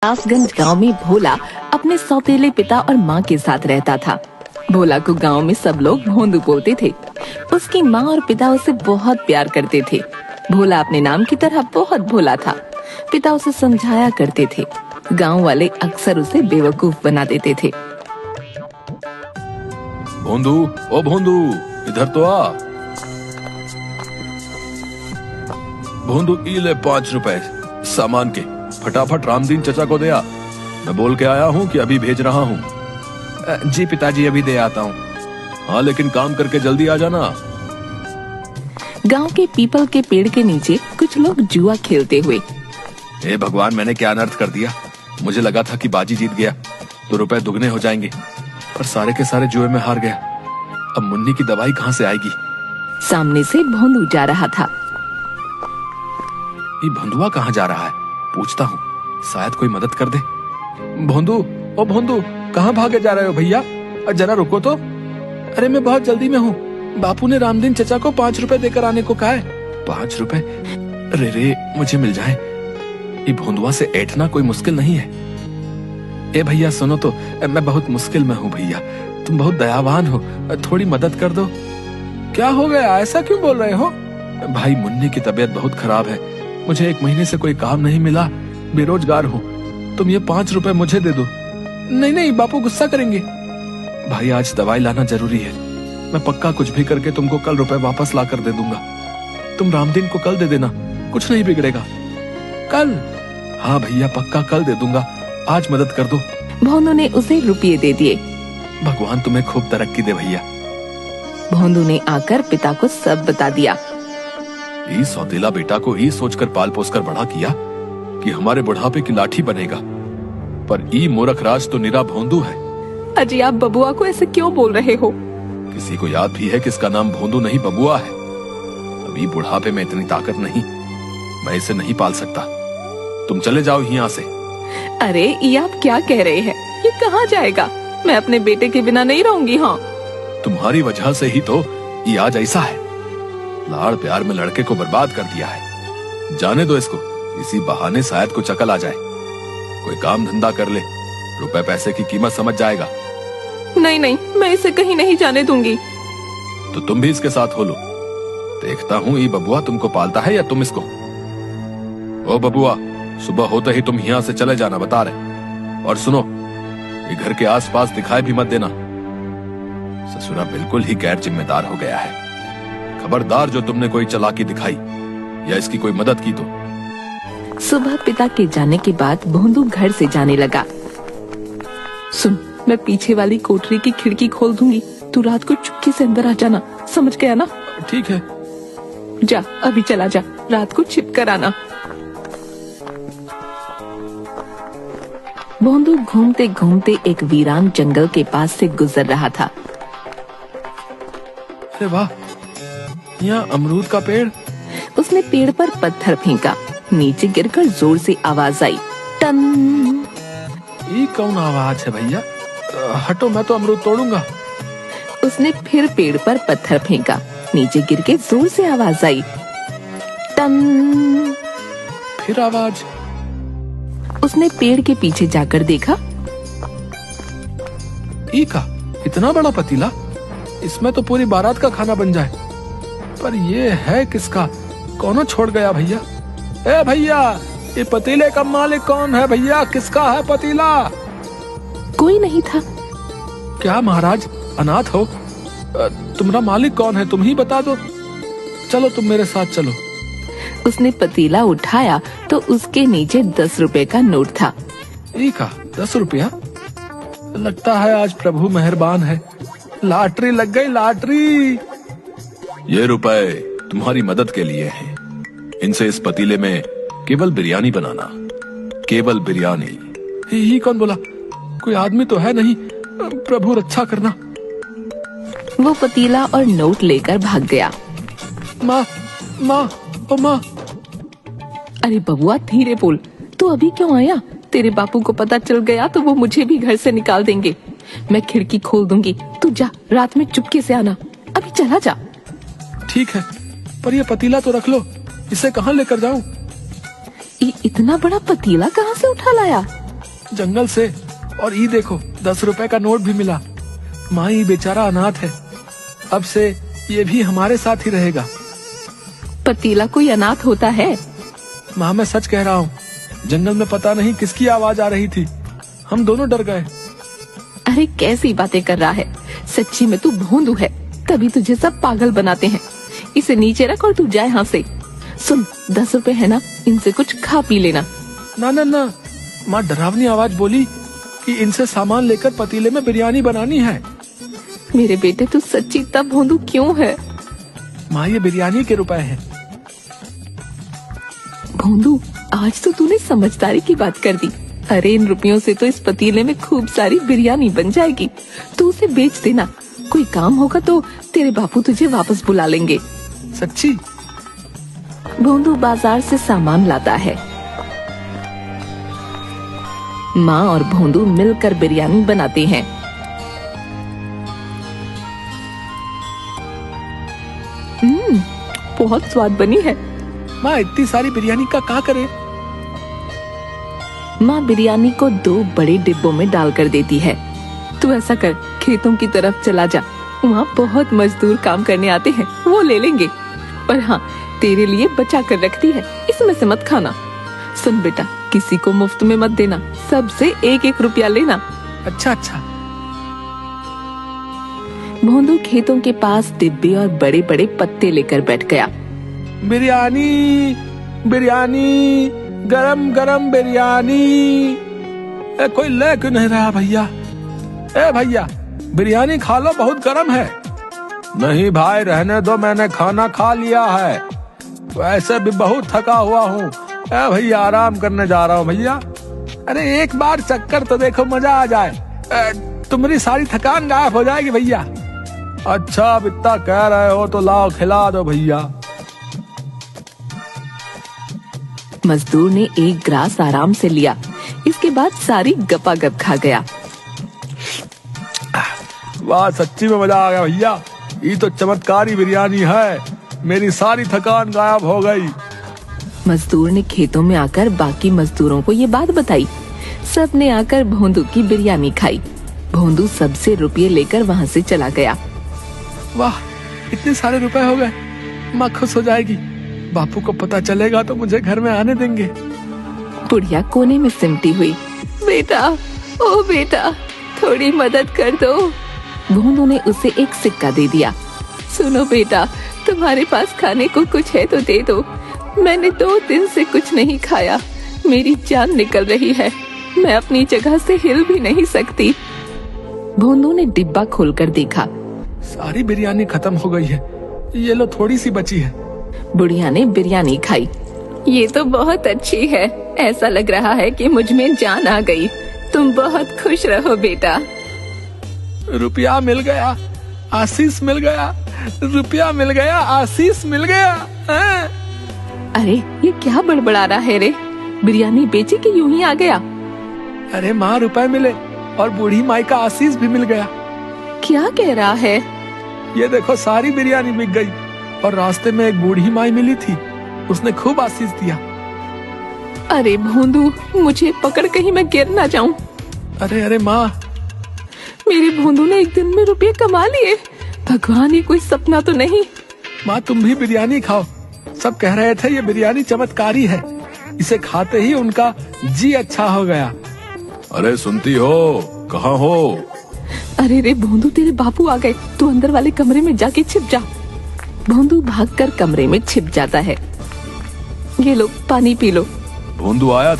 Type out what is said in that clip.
दासगंज गांव में भोला अपने सौतेले पिता और मां के साथ रहता था। भोला को गांव में सब लोग भोंदू बोलते थे। उसकी मां और पिता उसे बहुत प्यार करते थे। भोला अपने नाम की तरह बहुत भोला था। पिता उसे समझाया करते थे। गांव वाले अक्सर उसे बेवकूफ बना देते थे। भोंदू, ओ भोंदू, इधर तो आ। भोंदू, ई ले 5 रुपए सामान के, फटाफट रामदीन चचा को दे आ। मैं बोल के आया हूँ कि अभी भेज रहा हूँ। जी पिताजी, अभी दे आता हूँ। हाँ, लेकिन काम करके जल्दी आ जाना। गांव के पीपल के पेड़ के नीचे कुछ लोग जुआ खेलते हुए। हे भगवान, मैंने क्या अनर्थ कर दिया। मुझे लगा था कि बाजी जीत गया तो रुपए दुगने हो जाएंगे, पर सारे के सारे जुए में हार गया। अब मुन्नी की दवाई कहाँ से आएगी? सामने से भोंदू जा रहा था। ये भोंदुआ कहाँ जा रहा है? पूछता हूँ, शायद कोई मदद कर दे। भोंदू, ओ भोंदू, कहाँ भागे जा रहे हो भैया? जरा रुको तो। अरे मैं बहुत जल्दी में हूँ। बापू ने रामदीन चचा को 5 रुपए देकर आने को कहा है। 5 रुपए? अरे रे, मुझे मिल जाए। ये भोंदुआ से ऐठना कोई मुश्किल नहीं है। ए भैया सुनो तो, मैं बहुत मुश्किल में हूँ भैया। तुम बहुत दयावान हो, थोड़ी मदद कर दो। क्या हो गया, ऐसा क्यों बोल रहे हो? भाई, मुन्नी की तबीयत बहुत खराब है। मुझे 1 महीने से कोई काम नहीं मिला, बेरोजगार हूँ। तुम ये 5 रुपए मुझे दे दो। नहीं नहीं, बापू गुस्सा करेंगे। भाई, आज दवाई लाना जरूरी है। मैं पक्का कुछ भी करके तुमको कल रुपए वापस ला कर दे दूंगा। तुम रामदीन को कल दे देना, कुछ नहीं बिगड़ेगा। कल? हाँ भैया, पक्का कल दे दूंगा। आज मदद कर दो। भोंदू ने उसे रुपये दे दिए। भगवान तुम्हें खूब तरक्की दे भैया। भोंदू ने आकर पिता को सब बता दिया। ये सौतेला बेटा को ही सोचकर पाल पोस कर बड़ा किया कि हमारे बुढ़ापे की लाठी बनेगा, पर ई मूर्ख राज तो निरा भोंदू है। अजी, आप बबुआ को ऐसे क्यों बोल रहे हो? किसी को याद भी है कि इसका नाम भोंदू नहीं बबुआ है। अभी बुढ़ापे में इतनी ताकत नहीं, मैं इसे नहीं पाल सकता। तुम चले जाओ यहाँ से। अरे, ये आप क्या कह रहे हैं? ये कहाँ जाएगा? मैं अपने बेटे के बिना नहीं रहूंगी। हाँ, तुम्हारी वजह से ही तो ये आज ऐसा है। लाड़ प्यार में लड़के को बर्बाद कर दिया है। जाने दो इसको, इसी बहाने शायद कुछ अकल आ जाए। कोई काम धंधा कर ले, रुपए पैसे की कीमत समझ जाएगा। नहीं नहीं, मैं इसे कहीं नहीं जाने दूंगी। तो तुम भी इसके साथ हो लो। देखता हूँ ये बबुआ तुमको पालता है या तुम इसको। ओ बबुआ, सुबह होते ही तुम यहाँ से चले जाना, बता रहे। और सुनो, ये घर के आसपास दिखाई भी मत देना। ससुरा बिल्कुल ही गैर जिम्मेदार हो गया है। खबरदार जो तुमने कोई चालाकी दिखाई या इसकी कोई मदद की तो। सुबह पिता के जाने के बाद भोंदू घर से जाने लगा। सुन, मैं पीछे वाली कोठरी की खिड़की खोल दूंगी। तू रात को चुपके से अंदर आ जाना, समझ गया ना? ठीक है। जा, अभी चला जा, रात को छिप कर आना। भोंदू घूमते घूमते एक वीरान जंगल के पास से गुजर रहा था। अरे वाह, यहाँ अमरूद का पेड़। उसने पेड़ पर पत्थर फेंका। नीचे गिरकर जोर से आवाज आई, टन। ये कौन आवाज है भैया? हटो, मैं तो अमरूद तोड़ूंगा। उसने फिर पेड़ पर पत्थर फेंका। नीचे गिर के जोर से आवाज आई, टन। फिर आवाज। उसने पेड़ के पीछे जाकर देखा। ई का इतना बड़ा पतीला, इसमें तो पूरी बारात का खाना बन जाए। पर ये है किसका? कौन छोड़ गया भैया? ए भैया, ये पतीले का मालिक कौन है भैया? किसका है पतीला? कोई नहीं था। क्या महाराज, अनाथ हो? तुम्हारा मालिक कौन है? तुम ही बता दो। चलो, तुम मेरे साथ चलो। उसने पतीला उठाया तो उसके नीचे 10 रुपए का नोट था। ई का 10 रुपया? लगता है आज प्रभु मेहरबान है। लॉटरी लग गई, लॉटरी। ये रुपए तुम्हारी मदद के लिए हैं। इनसे इस पतीले में केवल बिरयानी बनाना, केवल बिरयानी। ही कौन बोला? कोई आदमी तो है नहीं। प्रभु रक्षा करना। वो पतीला और नोट लेकर भाग गया। माँ, माँ, ओ माँ। अरे बबुआ, धीरे बोल। तू अभी क्यों आया? तेरे बापू को पता चल गया तो वो मुझे भी घर से निकाल देंगे। मैं खिड़की खोल दूंगी, तू जा, रात में चुपके से आना। अभी चला जा। ठीक है, पर ये पतीला तो रख लो। इसे कहाँ लेकर जाऊं? इतना बड़ा पतीला कहाँ से उठा लाया? जंगल से, और ये देखो 10 रुपए का नोट भी मिला। माँ ये बेचारा अनाथ है, अब से ये भी हमारे साथ ही रहेगा। पतीला कोई अनाथ होता है? माँ मैं सच कह रहा हूँ, जंगल में पता नहीं किसकी आवाज आ रही थी, हम दोनों डर गए। अरे कैसी बातें कर रहा है, सच्ची में तू भोंदू है, तभी तुझे सब पागल बनाते हैं। इसे नीचे रख और तू जा यहाँ से। सुन, 10 रुपए है ना, इनसे कुछ खा पी लेना। ना ना ना, माँ डरावनी आवाज बोली कि इनसे सामान लेकर पतीले में बिरयानी बनानी है। मेरे बेटे तू सच्ची इतना भोंदू क्यों है? माँ ये बिरयानी के रुपए हैं। भोंदू, आज तो तूने समझदारी की बात कर दी। अरे इन रुपयों से तो इस पतीले में खूब सारी बिरयानी बन जाएगी। तू उसे बेच देना, कोई काम होगा तो तेरे बापू तुझे वापस बुला लेंगे। सच्ची? भोंदू बाजार से सामान लाता है। माँ और भोंदू मिलकर बिरयानी बनाते हैं। बहुत स्वाद बनी है। माँ इतनी सारी बिरयानी का क्या करे? माँ बिरयानी को 2 बड़े डिब्बों में डालकर देती है। तू ऐसा कर, खेतों की तरफ चला जा, वहाँ बहुत मजदूर काम करने आते हैं, वो ले लेंगे। पर हाँ, तेरे लिए बचा कर रखती है, इसमें से मत खाना। सुन बेटा, किसी को मुफ्त में मत देना, सबसे 1-1 रुपया लेना। अच्छा अच्छा। भोंदू खेतों के पास डिब्बे और बड़े बड़े पत्ते लेकर बैठ गया। बिरयानी बिरयानी, गरम गरम बिरयानी। कोई ले क्यों नहीं रहा भैया? ए भैया, बिरयानी खा लो, बहुत गरम है। नहीं भाई रहने दो, मैंने खाना खा लिया है, वैसे भी बहुत थका हुआ हूँ। ए भैया आराम करने जा रहा हूँ भैया। अरे एक बार चक्कर तो देखो, मजा आ जाए, तुम्हारी सारी थकान गायब हो जाएगी भैया। अच्छा अब इतना कह रहे हो तो लाओ खिला दो भैया। मजदूर ने 1 ग्रास आराम से लिया, इसके बाद सारी गपागप खा गया। वाह, सच्ची में मजा आ गया भैया, ये तो चमत्कारी बिरयानी है, मेरी सारी थकान गायब हो गई। मजदूर ने खेतों में आकर बाकी मजदूरों को ये बात बताई। सब ने आकर भोंदू की बिरयानी खाई। भोंदू सबसे रुपये लेकर वहाँ से चला गया। वाह, इतने सारे रुपए हो गए, माँ खुश हो जाएगी। बापू को पता चलेगा तो मुझे घर में आने देंगे। बुढ़िया कोने में सिमटी हुई। बेटा, ओ बेटा, थोड़ी मदद कर दो। भोंदू ने उसे एक सिक्का दे दिया। सुनो बेटा, तुम्हारे पास खाने को कुछ है तो दे दो, मैंने 2 दिन से कुछ नहीं खाया, मेरी जान निकल रही है, मैं अपनी जगह से हिल भी नहीं सकती। भोंदू ने डिब्बा खोलकर देखा। सारी बिरयानी खत्म हो गई है, ये लो थोड़ी सी बची है। बुढ़िया ने बिरयानी खाई। ये तो बहुत अच्छी है, ऐसा लग रहा है कि मुझ में जान आ गई। तुम बहुत खुश रहो बेटा। रुपया मिल गया, आशीष मिल गया, रुपया मिल गया, आशीष मिल गया। अरे ये क्या बड़बड़ा रहा है रे? बिरयानी बेची कि यूं ही आ गया? अरे माँ, रुपए मिले और बूढ़ी माई का आशीष भी मिल गया। क्या कह रहा है? ये देखो सारी बिरयानी बिक गई और रास्ते में एक बूढ़ी माई मिली थी, उसने खूब आशीष दिया। अरे भोंदू, मुझे पकड़ कहीं मैं गिर ना जाऊं। अरे अरे माँ, मेरे भोंदू ने एक दिन में रुपये कमा लिए। भगवान, ये कोई सपना तो नहीं? माँ तुम भी बिरयानी खाओ, सब कह रहे थे ये बिरयानी चमत्कारी है, इसे खाते ही उनका जी अच्छा हो गया। अरे सुनती हो, कहाँ हो? अरे रे भोंदू, तेरे बापू आ गए, तू अंदर वाले कमरे में जाके छिप जा। भोंदू भागकर कमरे में छिप जाता है। ये लो पानी पी लो। भोंदू आया